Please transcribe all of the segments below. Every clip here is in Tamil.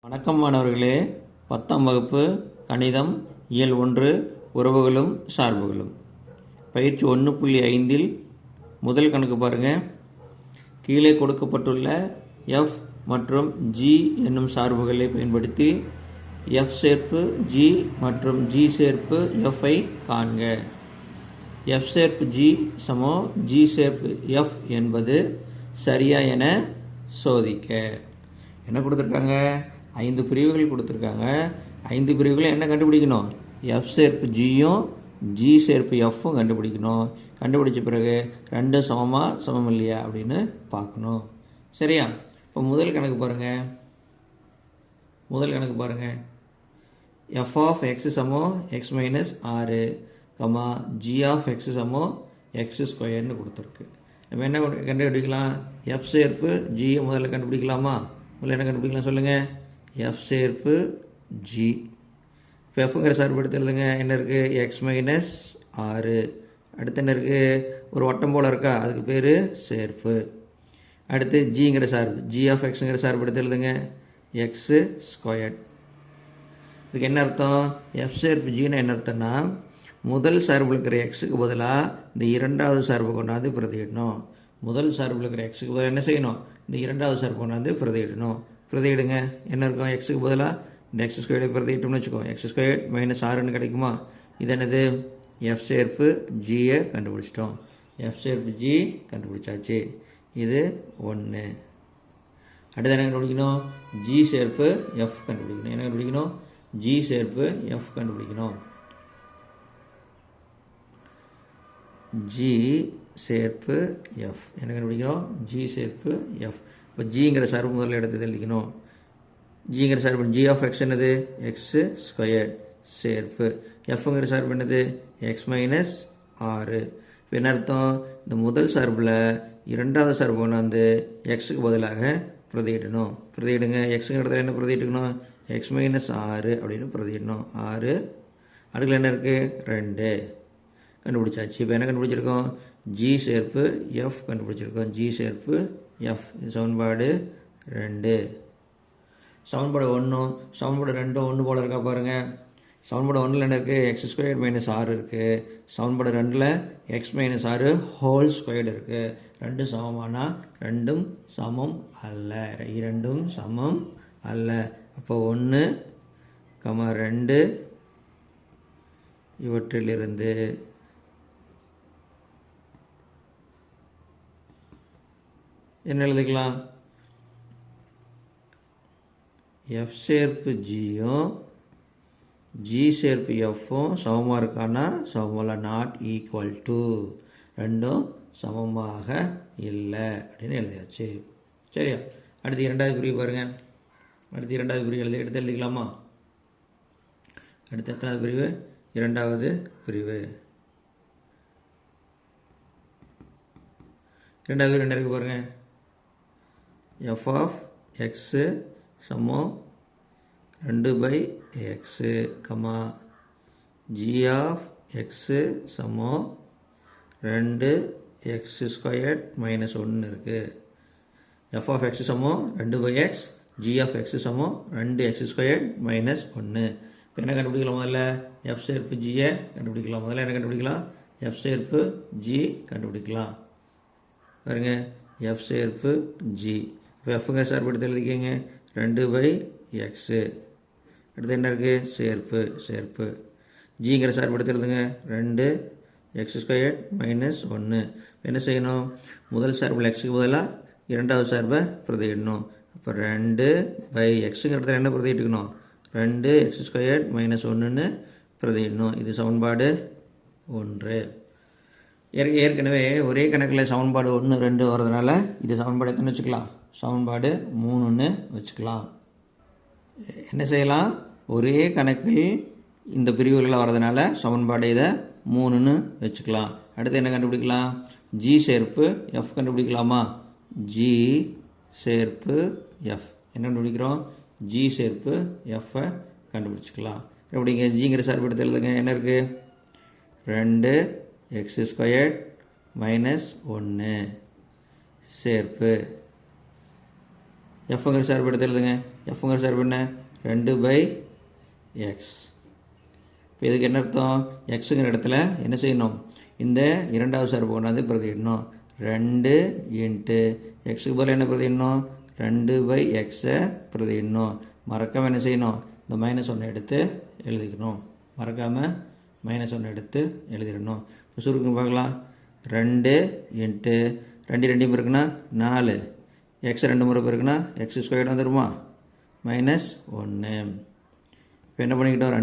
வணக்கம் மாணவர்களே, 10ஆம் வகுப்பு கணிதம் இயல் 1 உறவுகளும் சார்புகளும் பயிற்சி 1.5 முதல் கணக்கு பாருங்கள். கீழே கொடுக்கப்பட்டுள்ள f மற்றும் g என்னும் சார்புகளை பயன்படுத்தி f சேர்ப்பு g மற்றும் g சேர்ப்பு f ஐ காண்க. f சேர்ப்பு g சமம் g சேர்ப்பு f என்பது சரியா என சோதிக்க. என்ன கொடுத்துருக்காங்க? 5 பிரிவுகள் கொடுத்துருக்காங்க. 5 பிரிவுகளை என்ன கண்டுபிடிக்கணும்? f சேர்ப்பு ஜியும் g சேர்ப்பு எஃப்பும் கண்டுபிடிக்கணும். கண்டுபிடிச்ச பிறகு ரெண்டும் சமம் இல்லையா அப்படின்னு பார்க்கணும். சரியா? இப்போ முதல் கணக்கு பாருங்கள். f ஆஃப் x சமம் x minus 6 g of x சமம் x ஸ்கொயர்னு கொடுத்துருக்கு. நம்ம என்ன கண்டுபிடிக்கலாம்? f சேர்ப்பு ஜியை முதல்ல கண்டுபிடிக்கலாமா? முதல்ல என்ன கண்டுபிடிக்கலாம் சொல்லுங்கள்? f சேர்ப்பு g. இப்போ எஃப்ங்கிற சார்பு எடுத்து எழுதுங்க. என்ன இருக்குது? X minus 6. அடுத்து என்ன இருக்குது? ஒரு வட்டம் போல் இருக்கா, அதுக்கு பேர் சேர்ப்பு. அடுத்து ஜிங்கிற சார்பு g ஆஃப் எக்ஸுங்கிற சார்பு எடுத்து எழுதுங்க. X square. இதுக்கு என்ன அர்த்தம்? f சேர்ப்பு ஜின்னு என்ன அர்த்தம்னா, முதல் சார்பில் இருக்கிற எக்ஸுக்கு பதிலாக இந்த இரண்டாவது சார்பை கொண்டாந்து பிரதியிடணும். முதல் சார்பில் இருக்கிற எக்ஸுக்கு பதிலாக என்ன செய்யணும்? இந்த இரண்டாவது சார்பு கொண்டாந்து பிரதியிடணும். பிரதியிடுங்க. என்ன இருக்கும்? எக்ஸுக்கு பதிலாக இந்த எக்ஸ் ஸ்கொயர்டை பிரதியிட்டோம்னு வச்சுக்கோ. எக்ஸ் ஸ்கொயர் மைனஸ் 6ன்னு கிடைக்குமா? இது என்னது? எஃப் சேர்ப்பு ஜியை கண்டுபிடிச்சிட்டோம். எஃப் சேர்ப்பு ஜி கண்டுபிடிச்சாச்சு. இது 1. அடுத்து என்ன கண்டுபிடிக்கணும்? ஜி சேர்ப்பு எஃப் கண்டுபிடிக்கணும். என்ன கண்டுபிடிக்கணும்? ஜி சேர்ப்பு எஃப் கண்டுபிடிக்கணும். ஜி சேர்ப்பு எஃப் என்ன கண்டுபிடிக்கிறோம்? ஜி சேர்ப்பு எஃப். இப்போ ஜிங்கிற சார்பு முதல்ல எடுத்து எழுதிக்கணும். ஜிங்கிற சார்பு ஜி ஆஃப் எக்ஸ் என்னது? எக்ஸு ஸ்கொயர் சேர்ப்பு எஃப்ங்கிற சார்பு என்னது? X minus 6. இப்போ என்ன அர்த்தம்? இந்த முதல் சார்பில் இரண்டாவது சார்பு கொண்டாந்து எக்ஸுக்கு பதிலாக பிரதியிடணும். பிரதியிடுங்க. எக்ஸுங்கிற இடத்துல என்ன பிரதியிட்டுக்கணும்? எக்ஸ் மைனஸ் 6 அப்படின்னு பிரதியிடணும். 6 அடுக்கில் என்ன இருக்குது? 2 கண்டுபிடிச்சாச்சு. இப்போ என்ன கண்டுபிடிச்சிருக்கோம்? ஜி சேர்ப்பு எஃப் கண்டுபிடிச்சிருக்கோம். ஜி சேர்ப்பு எஃப். இது சமன்பாடு 2. சமன்பாடு 1 சமன்பாடு 2 ஒன்று போல் இருக்கா பாருங்கள். சமன்பாடு 1ல் என்ன இருக்குது? எக்ஸ் ஸ்கொயர் மைனஸ் 6 இருக்குது. சமன்பாடு 2ல் எக்ஸ் மைனஸ் 6 ஹோல் ஸ்கொயர்டு இருக்குது. ரெண்டும் சமமானா ரெண்டும் சமம் அல்ல. இரண்டும் சமம் அல்ல. அப்போ 1, 2 இவற்றிலிருந்து என்ன எழுதிக்கலாம்? எஃப் சேர்ப்பு ஜியும் ஜி சேர்ப்பு எஃப்பும் சமமாக இருக்கான்னா சமமல்ல, நாட் ஈக்குவல் டு. ரெண்டும் சமமாக இல்லை அப்படின்னு எழுதியாச்சு. சரியா? அடுத்து இரண்டாவது பிரிவு பாருங்கள். அடுத்து இரண்டாவது பிரிவு எடுத்து எழுதிக்கலாமா? அடுத்து எத்தனாவது பிரிவு? இரண்டாவது பிரிவு. இரண்டாவது பிரிவு என்ன இருக்குது பாருங்கள். f ஆஃப் எக்ஸு சமம் 2/x, g ஆஃப் எக்ஸு சமம் 2x ஸ்கொயர் மைனஸ் 1 இருக்குது. f ஆஃப் எக்ஸு சமம் 2/x, g ஆஃப் எக்ஸு சமம் 2x ஸ்கொயர் மைனஸ் 1. இப்போ என்ன கண்டுபிடிக்கலாம்? முதல்ல f சேர்ப்பு ஜியை கண்டுபிடிக்கலாம். முதல்ல என்ன கண்டுபிடிக்கலாம்? f சேர்ப்பு ஜி கண்டுபிடிக்கலாம். பாருங்க, f சேர்ப்பு ஜி. இப்போ எஃப்ங்க சார்பு எடுத்து எழுதிக்கங்க. 2/x. அடுத்து என்ன இருக்குது? சேர்ப்பு ஜிங்கிற சார்பு எடுத்து எழுதுங்க. 2x square minus 1. என்ன செய்யணும்? முதல் சார்பில் எக்ஸுக்கு பதிலாக இரண்டாவது சார்பை பிரதியிடணும். அப்போ 2/xங்கிற இடத்துல என்ன பிரதியிட்டுக்கணும்? 2x square minus 1ன்னு பிரதியிடணும். இது சமன்பாடு 1. ஏற்கனவே ஒரே கணக்கில் சமன்பாடு 1, 2 வரதுனால இது சமன்பாடு எத்தனை வச்சுக்கலாம்? சமன்பாடு 3ன்னு வச்சுக்கலாம். என்ன செய்யலாம்? ஒரே கணக்கில் இந்த பிரிவுகளில் வரதுனால சமன்பாடு இதை 3ன்னு வச்சுக்கலாம். அடுத்து என்ன கண்டுபிடிக்கலாம்? ஜி சேர்ப்பு எஃப் கண்டுபிடிக்கலாமா? ஜி சேர்ப்பு எஃப் என்ன கண்டுபிடிக்கிறோம்? ஜி சேர்ப்பு எஃப்பை கண்டுபிடிச்சிக்கலாம். எப்படிங்க? ஜிங்கிற சார்பு எடுத்து எழுதுங்க. என்ன இருக்குது? 2x ஸ்கொயர் மைனஸ் 1 சேர்ப்பு எஃப்ங்கிற சார்பு எடுத்து எழுதுங்க. எஃப்ங்கிற சார்பு என்ன 2/x. இப்போ இதுக்கு என்ன அர்த்தம்? எக்ஸுங்கிற இடத்துல என்ன செய்யணும்? இந்த இரண்டாவது சார்பு கொண்டாந்து பிரதியிடணும். 2 இன்ட்டு எக்ஸுக்கு பதில் என்ன பிரதியிடணும்? 2/xஐ பிரதியிடணும். மறக்காமல் என்ன செய்யணும்? இந்த -1 எடுத்து எழுதிக்கணும். மறக்காமல் -1 எடுத்து எழுதிடணும். இப்போ சுருக்கம் பார்க்கலாம். 2 இன்ட்டு 2 2 இருக்குன்னா 4, எக்ஸ் 2 முறை இருக்குன்னா x² வந்துடுமா? -1. இப்போ என்ன பண்ணிக்கிட்டோம்?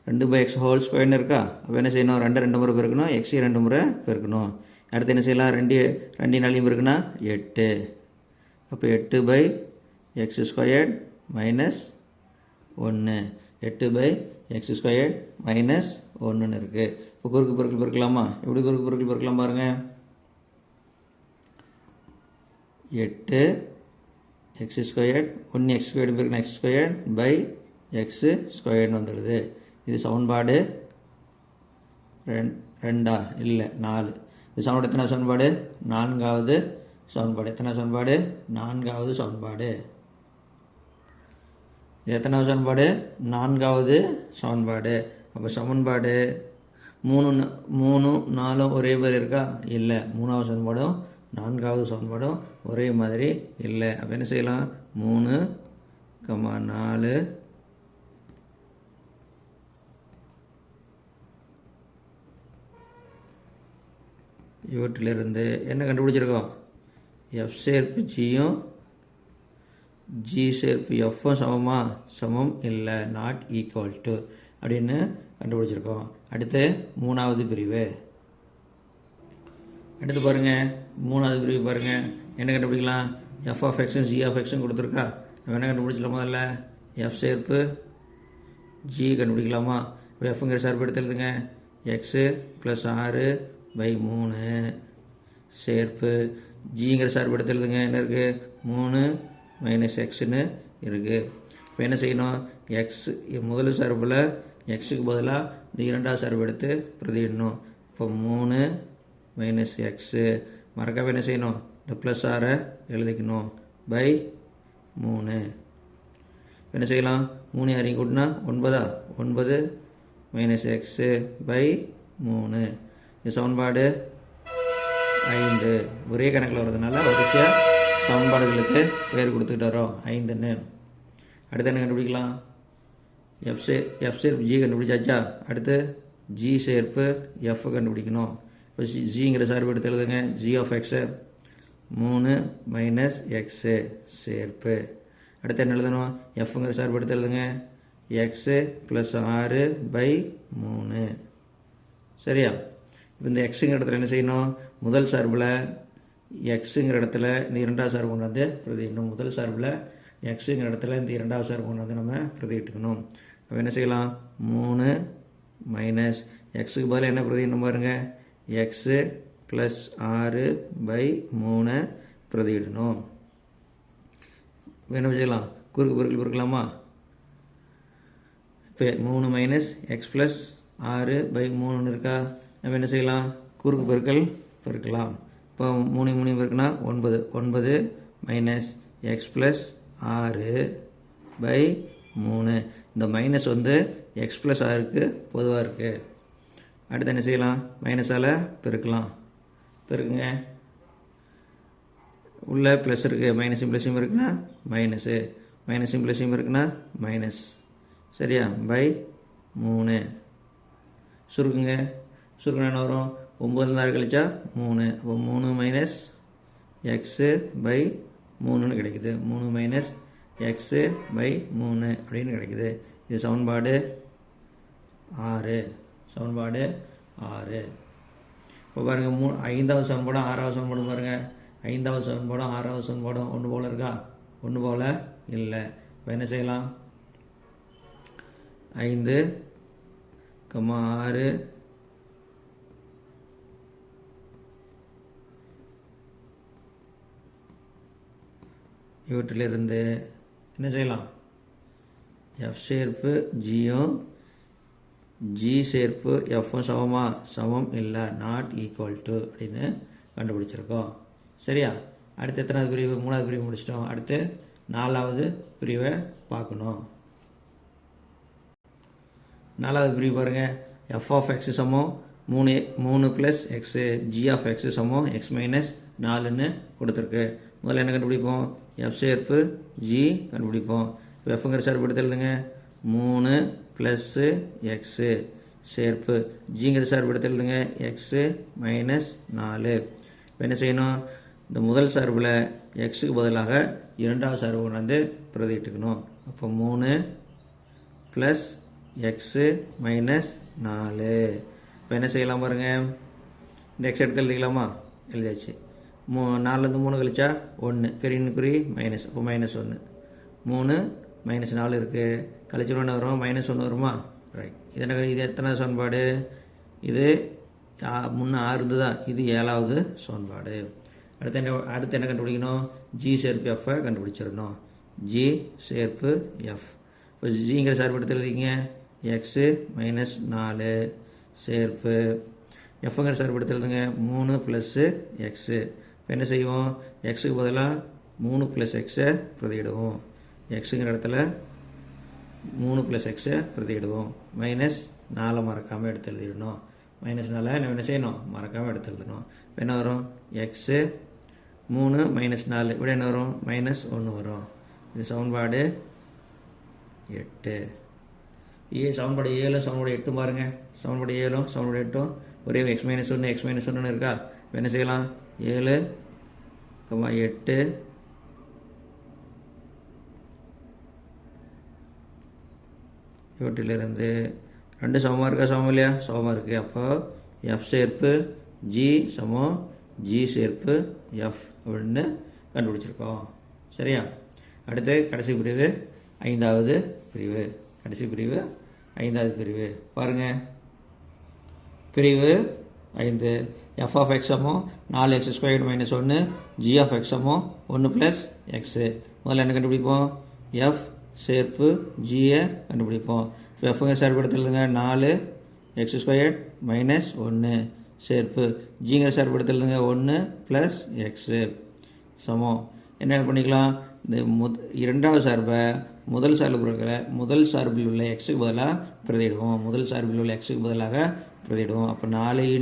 2/x ஹோல் ஸ்கொயர்னு இருக்கா? அப்போ என்ன செய்யணும்? 2 முறை பெருக்கணும், x 2 முறை பெருக்கணும். அடுத்து என்ன செய்யலாம்? 2 நாளையும் இருக்குன்னா 8. அப்போ 8/x² -1. 8/x² -1 இருக்குது. இப்போ குறுக்கு பெருக்கல் பெருக்கலாமா? எப்படி குறுக்கு பெருக்கல் பெருக்கலாம் பாருங்கள். 8x², 1x² பெருக்கினா x²/x² வந்துடுது. இது சமன்பாடு 2 இல்லை 4. இது சமன்பாடு எத்தனை சமன்பாடு? 4வது சமன்பாடு. எத்தனை சமன்பாடு? 4வது சமன்பாடு. எத்தனாவது சமன்பாடு? 4வது சமன்பாடு. அப்போ சமன்பாடு 3 4 ஒரே மாதிரி இருக்கா? இல்லை. 3வது சமன்பாடும் 4வது சமன்பாடும் ஒரே மாதிரி இல்லை. அப்போ என்ன செய்யலாம்? 3, 4 இவற்றிலிருந்து என்ன கண்டுபிடிச்சிருக்கோம்? எஃப் சேர்ப்பு ஜியும் ஜி சேர்ப்பு எஃப்பும் சமம் இல்லை, நாட் ஈக்குவல் டு அப்படின்னு கண்டுபிடிச்சிருக்கோம். அடுத்து 3வது பிரிவு. அடுத்து பாருங்கள், 3வது பிரிவு பாருங்கள். என்ன கண்டுபிடிக்கலாம்? f(x)ம் g(x)ம் கொடுத்துருக்கா. நம்ம என்ன கண்டுபிடிச்சலாம்? முதல்ல எஃப் சேர்ப்பு ஜி கண்டுபிடிக்கலாமா? எஃப்ங்கிற சார்பு எடுத்து எழுதுங்க. எக்ஸு ப்ளஸ் 6/3 சேர்ப்பு ஜிங்கிற சார்பு எடுத்து எழுதுங்க. என்ன இருக்குது? 3 - எக்ஸ்ன்னு இருக்குது. இப்போ என்ன செய்யணும்? எக்ஸ் முதல் சார்பில் எக்ஸுக்கு பதிலாக இந்த இரண்டாவது சார்பு எடுத்து பிரதியிடணும். இப்போ 3 - எக்ஸு. மறக்காமல் என்ன செய்யணும்? இந்த ப்ளஸ் 6 எழுதிக்கணும். /3. என்ன செய்யலாம்? 3 யாரையும் கூட்டினா 9. 9 - x/3. இது சமன்பாடு 5. ஒரே கணக்கில் வர்றதுனால வரிசையாக சமன்பாடுகளுக்கு பேர் கொடுத்துக்கிட்டு வரோம் 5ன்னு. அடுத்து என்ன கண்டுபிடிக்கலாம்? எஃப் சேர்ப்பு ஜி கண்டுபிடிச்சாச்சா? அடுத்து ஜி சேர்ப்பு எஃப் கண்டுபிடிக்கணும். இப்போ ஜிங்கிற சார்பு எடுத்து எழுதுங்க. g(x) 3 - எக்ஸு சேர்ப்பு. அடுத்து என்ன எழுதணும்? எஃப்ங்கிற சார்பு எடுத்து எழுதுங்க. X plus 6/3. சரியா? இப்போ இந்த எக்ஸுங்கிற இடத்துல என்ன செய்யணும்? முதல் சார்பில் எக்ஸுங்கிற இடத்துல இந்த இரண்டாவது சார்பு கொண்டு வந்து பிரதியிடணும். முதல் சார்பில் எக்ஸுங்கிற இடத்துல இந்த இரண்டாவது சார்பு கொண்டு வந்து நம்ம பிரதியிட்டுக்கணும். அப்போ என்ன செய்யலாம்? 3 - எக்ஸுக்கு பதில் என்ன பிரதியிடணும் பாருங்கள். X plus 6/3 பிரதியிடணும். என்ன செய்யலாம்? குறுக்கு பெருக்கல் பெருக்கலாமா? இப்போ 3 - x ப்ளஸ் 6/3 இருக்கா? நம்ம என்ன செய்யலாம்? குறுக்கு பெருக்கல் பெருக்கலாம். இப்போ 3 3 பெருக்குனா 9. 9 - x ப்ளஸ் 6/3. இந்த மைனஸ் வந்து x ப்ளஸ் 6க்கு பொதுவாக இருக்குது. அடுத்து என்ன செய்யலாம்? மைனஸால் பெருக்கலாம். பெருக்குங்க. உள்ளே ப்ளஸ் இருக்குது. மைனஸும் ப்ளஸும் இருக்குன்னா மைனஸு. மைனஸும் ப்ளஸும் இருக்குன்னா மைனஸ். சரியா? /3. சுருக்குங்க. சுருக்குனா என்ன வரும்? 9 6 கழிச்சா 3. அப்போ 3 - x/3ன்னு கிடைக்குது. 3 - x/3 அப்படின்னு கிடைக்குது. இது சமன்பாடு 6. சமன்பாடு 6. இப்போ பாருங்கள், 5வது சமன்பாடும் 6வது சமன்பாடும் பாருங்கள். 5வது சமன்பாடும் 6வது சமன்பாடும் ஒன்று போல் இருக்கா? ஒன்று போல் இல்லை. இப்போ என்ன செய்யலாம்? 5, 6 இவற்றிலிருந்து என்ன செய்யலாம்? எஃப் சேர்ப்பு ஜியும் ஜி சேர்ப்பு எஃப்பும் சமம் இல்லை, நாட் ஈக்குவல் டு அப்படின்னு கண்டுபிடிச்சிருக்கோம். சரியா? அடுத்து எத்தனாவது பிரிவு? 3வது பிரிவு முடிச்சிட்டோம். அடுத்து நாலாவது பிரிவை பார்க்கணும். நாலாவது பிரிவு பாருங்கள். எஃப் ஆஃப் எக்ஸ் சமம் 3 + எக்ஸு, ஜி ஆஃப் எக்ஸ் சமம் எக்ஸ் மைனஸ் 4ன்னு கொடுத்துருக்கு. முதல்ல என்ன கண்டுபிடிப்போம்? எஃப் சேர்ப்பு ஜி கண்டுபிடிப்போம். இப்போ எஃப்ங்கிற சார்பு எடுத்து எழுதுங்க. 3 + எக்ஸு சேர்ப்பு ஜிங்கிற சார்பு எடுத்து எழுதுங்க. X minus 4. இப்போ என்ன செய்யணும்? இந்த முதல் சார்பில் எக்ஸுக்கு பதிலாக இரண்டாவது சார்பு கொண்டாந்து பிரதிட்டுக்கணும். அப்போ 3 + எக்ஸு மைனஸ் 4. இப்போ என்ன செய்யலாம் பாருங்கள். இந்த எக்ஸ் எடுத்து எழுதிக்கலாமா? எழுதியாச்சு. 4லேருந்து 3 கழிச்சா 1, பெரிய குறி மைனஸ், அப்போ -1. 3 - 4 இருக்குது. கழிச்சல் என்ன வரும்? -1 வருமா? ரைட். இது எத்தனாவது சமன்பாடு? இது முன்னே 6 இருந்ததா? இது 7வது சமன்பாடு. அடுத்து என்ன கண்டுபிடிக்கணும்? ஜி சேர்ப்பு எஃப்பை கண்டுபிடிச்சிடணும். ஜி சேர்ப்பு எஃப். இப்போ ஜிங்கிற சார்பு எடுத்து எழுதிங்க. எக்ஸு மைனஸ் 4 சேர்ப்பு எஃப்ங்கிற சார்பு எடுத்து எழுதுங்க. 3 + எக்ஸு. இப்போ என்ன செய்வோம்? எக்ஸுக்கு பதிலாக 3 + எக்ஸை பிரதியிடுவோம். எக்ஸுங்கிற இடத்துல 3 + எக்ஸை பிரதியிடுவோம். -4 மறக்காமல் எடுத்து எழுதிடணும். -4 நம்ம என்ன செய்யணும்? மறக்காமல் எடுத்து எழுதணும். இப்போ என்ன வரும்? எக்ஸு 3 - 4 விட என்ன வரும்? -1 வரும். இது சமன்பாடு 8. சமன்பாடு 7 சமன்பாடு 8 பாருங்கள். சமன்பாடு 7 சமன்பாடு 8 ஒரே எக்ஸ் மைனஸ் 1 இருக்கா? இப்போ என்ன செய்யலாம்? 7, 8 இவற்றிலிருந்து 2 சமமாக இருக்கா? சமம் இல்லையா? சமமாக இருக்குது. அப்போ எஃப் சேர்ப்பு ஜி சமம் ஜி சேர்ப்பு எஃப் அப்படின்னு கண்டுபிடிச்சிருக்கோம். சரியா? அடுத்து கடைசி பிரிவு 5வது பிரிவு. கடைசி பிரிவு 5வது பிரிவு பாருங்கள். பிரிவு 5. எஃப் ஆஃப் எக்ஸ் சமம் 4x² - 1, ஜி ஆஃப் எக்ஸ் சமம் 1 + எக்ஸு. முதல்ல என்ன கண்டுபிடிப்போம்? எஃப் சேர்ப்பு ஜியை கண்டுபிடிப்போம். இப்போ எஃப்ங்க சார்பு எடுத்து எழுதுங்க. 4x² - 1 சேர்ப்பு ஜிங்கிற சார்பு எடுத்து எழுதுங்க. 1 + எக்ஸு சமம் என்ன பண்ணிக்கலாம்? இந்த இரண்டாவது சார்பை முதல் சார்பில் உள்ள எக்ஸுக்கு பதிலாக பிரதியிடுவோம். முதல் சார்பில் உள்ள எக்ஸுக்கு பதிலாக பிரதியிடுவோம். அப்போ 4 ×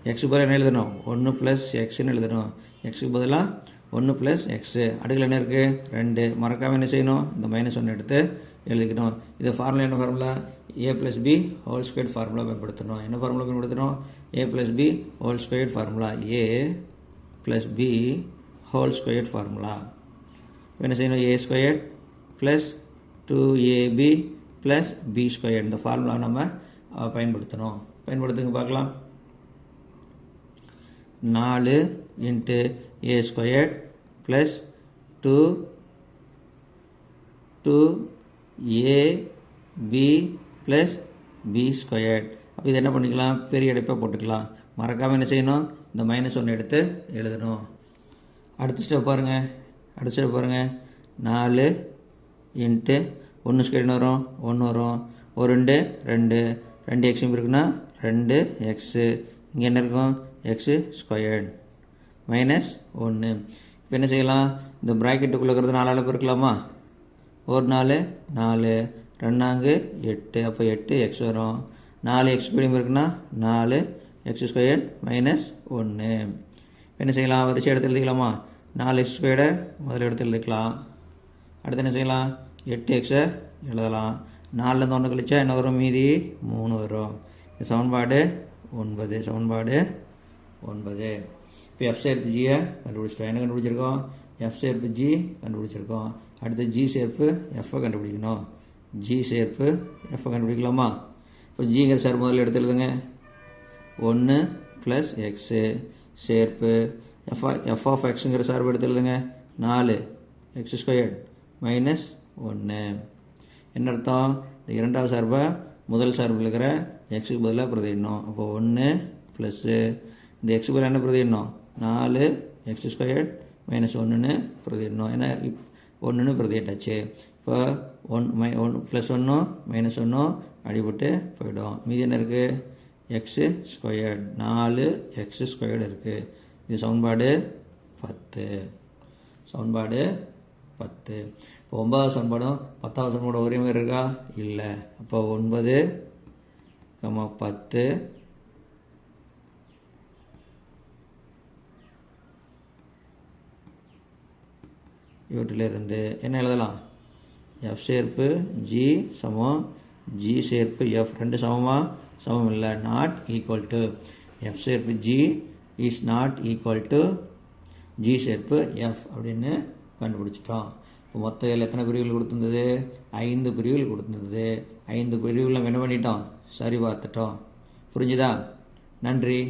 எக்ஸுக்கு பதிலாக என்ன எழுதணும்? 1 + எக்ஸ்ன்னு எழுதணும். எக்ஸுக்கு பதிலாக 1 + எக்ஸு. அடுக்கில் என்ன இருக்குது? 2. மறக்காமல் என்ன செய்யணும்? இந்த -1 எடுத்து எழுதிக்கணும். இது ஃபார்முலா என்ன formula? a + b whole squared formula பயன்படுத்தணும். என்ன ஃபார்முலா பயன்படுத்தணும்? a + b whole squared formula. a + b whole squared formula. என்ன செய்யணும்? a² + 2ab + b². இந்த ஃபார்முலா நம்ம பயன்படுத்தணும். பயன்படுத்துங்க பார்க்கலாம். 4 × a² + 2ab + b². அப்போ இது என்ன பண்ணிக்கலாம்? பெரிய அடைப்பாக போட்டுக்கலாம். மறக்காமல் என்ன செய்யணும்? இந்த -1 எடுத்து எழுதணும். அடுத்த ஸ்டெப் பாருங்கள். 4 × 1² என்ன வரும்? 1 வரும். 1 2 2 எக்ஸும் இருக்குன்னா 2 எக்ஸு. இங்கே என்ன இருக்கும்? x² -1. இப்போ என்ன செய்யலாம்? இந்த ப்ராக்கெட்டுக்குள்ளே இருக்கிறது 4ஆல் பெருக்கலாமா? 1 4 4 2 8. அப்போ 8x வரும். 4 x² இருக்குன்னா 4x² - 1. என்ன செய்யலாம்? வரிசை எடுத்து எழுதிக்கலாமா? 4x² முதல்ல எடுத்து எழுதிக்கலாம். அடுத்து என்ன செய்யலாம்? 8x எழுதலாம். 4லேருந்து 1 கழிச்சா என்ன வரும்? மீதி 3 வரும். இது சமன்பாடு 9. சமன்பாடு 9. இப்போ எஃப் சேர்ப்பு ஜியை கண்டுபிடிச்சிட்டோம். என்ன கண்டுபிடிச்சிருக்கோம்? எஃப் சேர்ப்பு ஜி கண்டுபிடிச்சிருக்கோம். அடுத்து ஜி சேர்ப்பு எஃப்பை கண்டுபிடிக்கணும். ஜி சேர்ப்பு எஃப்பை கண்டுபிடிக்கலாமா? இப்போ ஜிங்கிற சார் முதல்ல எடுத்து எழுதுங்க. 1 + எக்ஸு சேர்ப்பு எஃப் ஆஃப் எக்ஸுங்கிற சார்பு எடுத்து எழுதுங்க. 4x² - 1. என்ன அர்த்தம்? இந்த இரண்டாவது சார்பை முதல் சார்பில் இருக்கிற எக்ஸுக்கு பதிலாக பிரதியிடணும். அப்போ 1 + இந்த எக்ஸுக்கு பதிலாக என்ன பிரதியிடணும்? 4x² - 1ன்னு பிரதியிடணும். ஏன்னா 1ன்னு பிரதியிட்டாச்சு. இப்போ 1 + 1 -1 அடிபட்டு போயிடும். மீதி என்ன இருக்குது? x². 4x² இருக்குது. இது சமன்பாடு 10. சமன்பாடு 10. இப்போ 9வது சமன்பாடும் 10வது சமன்பாடும் ஒரே மாதிரி இருக்கா? இல்லை. அப்போ 9, 10 இவற்றிலிருந்து என்ன எழுதலாம்? எஃப் சேர்ப்பு ஜி சமம் ஜி சேர்ப்பு எஃப் ரெண்டு சமமா? சமம் இல்லை. நாட் ஈக்குவல் டு எஃப் சேர்ப்பு G is not equal to G சேர்ப்பு எஃப் அப்படின்னு கண்டுபிடிச்சிட்டோம். இப்போ மொத்தம் எத்தனை பிரிவுகள் கொடுத்துருந்தது? 5 பிரிவுகள் கொடுத்துருந்தது. 5 பிரிவுகள் நம்ம என்ன பண்ணிட்டோம்? சரி பார்த்துட்டோம். புரிஞ்சுதா? நன்றி.